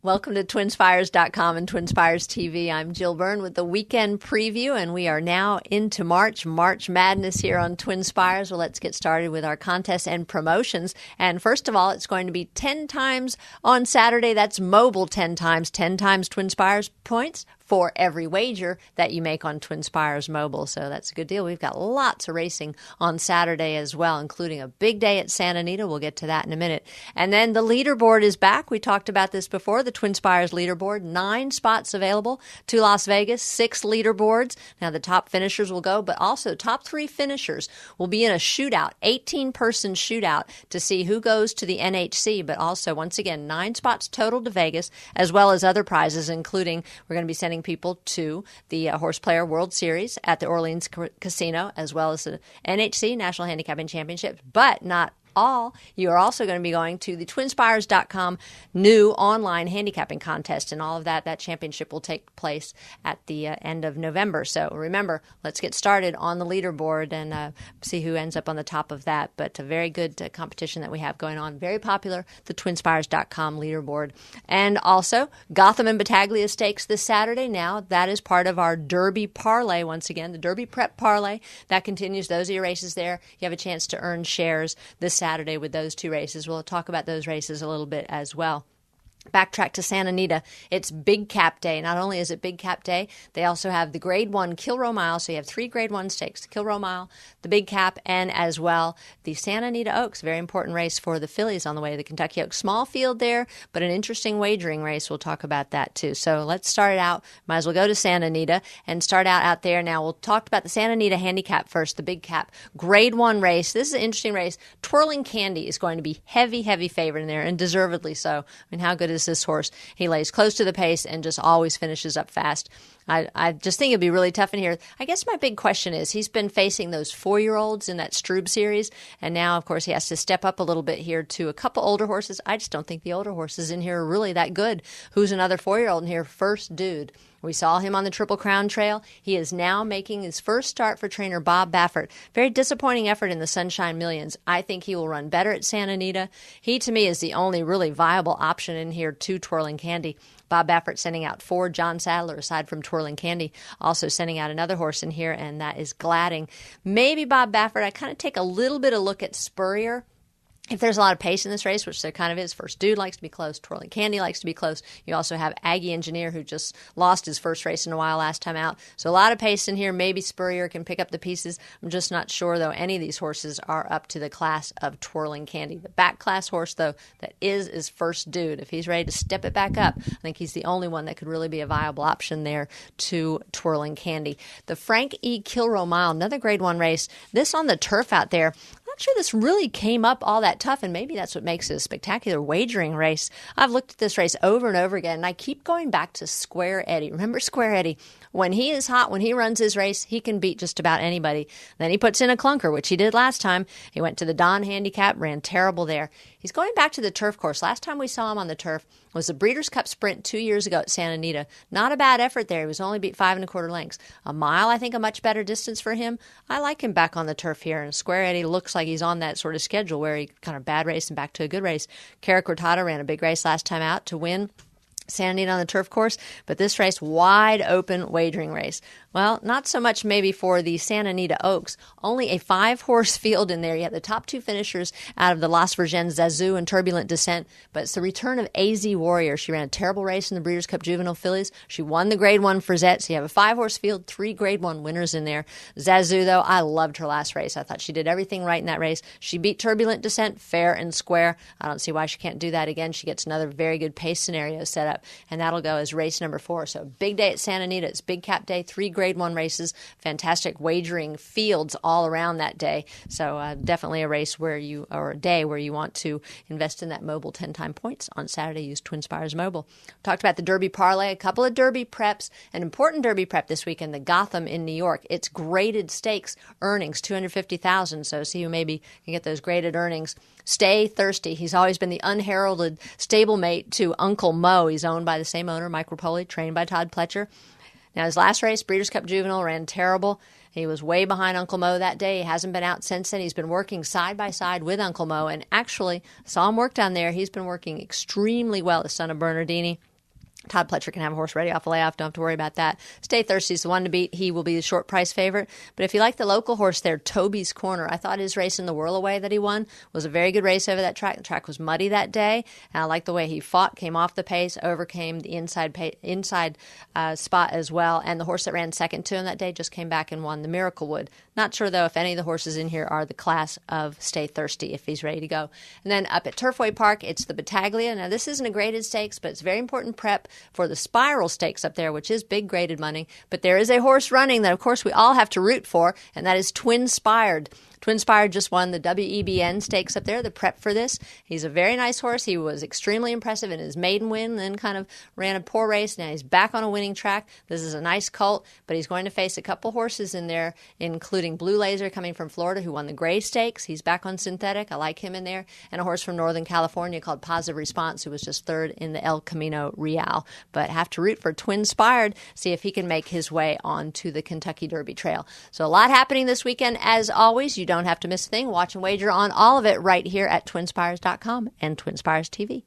Welcome to TwinSpires.com and TwinSpires TV. I'm Jill Byrne with the weekend preview, and we are now into March Madness here on TwinSpires. Well, let's get started with our contests and promotions. And first of all, it's going to be 10 times on Saturday. That's mobile 10 times TwinSpires points for every wager that you make on TwinSpires Mobile. So that's a good deal. We've got lots of racing on Saturday as well, including a big day at Santa Anita. We'll get to that in a minute. And then the leaderboard is back. We talked about this before, the TwinSpires leaderboard. 9 spots available to Las Vegas, 6 leaderboards. Now the top finishers will go, but also top 3 finishers will be in a shootout, 18-person shootout to see who goes to the NHC. But also, once again, 9 spots total to Vegas, as well as other prizes, including we're going to be sending people to the Horse Player World Series at the Orleans Casino, as well as the NHC, National Handicapping Championships, but not all. You are also going to be going to the TwinSpires.com new online handicapping contest, and all of that championship will take place at the end of November. So remember, let's get started on the leaderboard and see who ends up on the top of that. But a very good competition that we have going on. Very popular, the TwinSpires.com leaderboard. And also, Gotham and Battaglia Stakes this Saturday. Now, that is part of our Derby Parlay once again, the Derby Prep Parlay. That continues. Those are your races there. You have a chance to earn shares this Saturday with those 2 races. We'll talk about those races a little bit as well. Backtrack to Santa Anita. It's Big Cap Day. Not only is it Big Cap Day, they also have the Grade 1 Kilroe Mile. So you have 3 Grade 1 stakes, the Kilroe Mile, the Big Cap, and as well the Santa Anita Oaks. Very important race for the fillies on the way. The Kentucky Oaks. Small field there, but an interesting wagering race. We'll talk about that too. So let's start it out. Might as well go to Santa Anita and start out there. Now we'll talk about the Santa Anita Handicap first, the Big Cap Grade 1 race. This is an interesting race. Twirling Candy is going to be heavy favorite in there, and deservedly so. I mean, how good is this horse? He lays close to the pace and just always finishes up fast. I just think it'd be really tough in here. I guess my big question is, he's been facing those 4-year-olds in that Strube series, and now, of course, he has to step up a little bit here to a couple older horses. I just don't think the older horses in here are really that good. Who's another 4-year-old in here? First Dude. We saw him on the Triple Crown Trail. He is now making his first start for trainer Bob Baffert. Very disappointing effort in the Sunshine Millions. I think he will run better at Santa Anita. He, to me, is the only really viable option in here to Twirling Candy. Bob Baffert sending out 4. John Sadler, aside from Twirling Candy, also sending out another horse in here, and that is Gladding. Maybe Bob Baffert. I kind of take a little bit of look at Spurrier. If there's a lot of pace in this race, which there kind of is, First Dude likes to be close, Twirling Candy likes to be close. You also have Aggie Engineer, who just lost his first race in a while last time out. So a lot of pace in here. Maybe Spurrier can pick up the pieces. I'm just not sure, though, any of these horses are up to the class of Twirling Candy. The back class horse, though, that is First Dude. If he's ready to step it back up, I think he's the only one that could really be a viable option there to Twirling Candy. The Frank E. Kilroe Mile, another Grade 1 race. This on the turf out there. Not sure this really came up all that tough, and maybe that's what makes it a spectacular wagering race. I've looked at this race over and over again, and I keep going back to Square Eddie. Remember Square Eddie? When he is hot, when he runs his race, he can beat just about anybody. Then he puts in a clunker, which he did last time. He went to the Don Handicap, ran terrible there. He's going back to the turf course. Last time we saw him on the turf was the Breeders' Cup Sprint 2 years ago at Santa Anita. Not a bad effort there. He was only beat 5 1/4 lengths. A mile, I think, a much better distance for him. I like him back on the turf here, and Square Eddie looks like he's on that sort of schedule where he kind of bad race and back to a good race. Cara Cortada ran a big race last time out to win Santa Anita on the turf course, but this race, wide open wagering race. Well, not so much maybe for the Santa Anita Oaks. Only a 5-horse field in there. You have the top 2 finishers out of the Las Virgenes, Zazu and Turbulent Descent, but it's the return of AZ Warrior. She ran a terrible race in the Breeders' Cup Juvenile Fillies. She won the Grade 1 Frazette, so you have a 5-horse field, 3 Grade 1 winners in there. Zazu, though, I loved her last race. I thought she did everything right in that race. She beat Turbulent Descent fair and square. I don't see why she can't do that again. She gets another very good pace scenario set up, and that'll go as race number 4. So big day at Santa Anita. It's Big Cap Day, 3 Grade 1 races, fantastic wagering fields all around that day. So definitely a race or a day where you want to invest in that mobile 10-time points. On Saturday, use TwinSpires Mobile. Talked about the Derby Parlay, a couple of Derby preps, an important Derby prep this weekend, the Gotham in New York. It's graded stakes earnings, $250,000. So see who maybe can get those graded earnings. Stay Thirsty. He's always been the unheralded stablemate to Uncle Mo. He's owned by the same owner, Mike Rapoli, trained by Todd Pletcher. Now, his last race, Breeders' Cup Juvenile, ran terrible. He was way behind Uncle Mo that day. He hasn't been out since then. He's been working side by side with Uncle Mo, and actually saw him work down there. He's been working extremely well, the son of Bernardini. Todd Pletcher can have a horse ready off the layoff. Don't have to worry about that. Stay Thirsty is the one to beat. He will be the short price favorite. But if you like the local horse there, Toby's Corner, I thought his race in the Whirlaway that he won was a very good race over that track. The track was muddy that day, and I like the way he fought, came off the pace, overcame the inside spot as well. And the horse that ran second to him that day just came back and won the Miraclewood. Not sure, though, if any of the horses in here are the class of Stay Thirsty, if he's ready to go. And then up at Turfway Park, it's the Battaglia. Now, this isn't a graded stakes, but it's very important prep for the Spiral Stakes up there, which is big graded money. But there is a horse running that, of course, we all have to root for, and that is TwinSpired. TwinSpires just won the WEBN stakes up there, the prep for this. He's a very nice horse. He was extremely impressive in his maiden win, then kind of ran a poor race. Now he's back on a winning track. This is a nice colt, but he's going to face a couple horses in there, including Blue Laser coming from Florida, who won the Gray Stakes. He's back on synthetic. I like him in there. And a horse from Northern California called Positive Response, who was just third in the El Camino Real. But have to root for TwinSpired, see if he can make his way onto the Kentucky Derby Trail. So a lot happening this weekend. As always, you don't have to miss a thing. Watch and wager on all of it right here at TwinSpires.com and TwinSpires TV.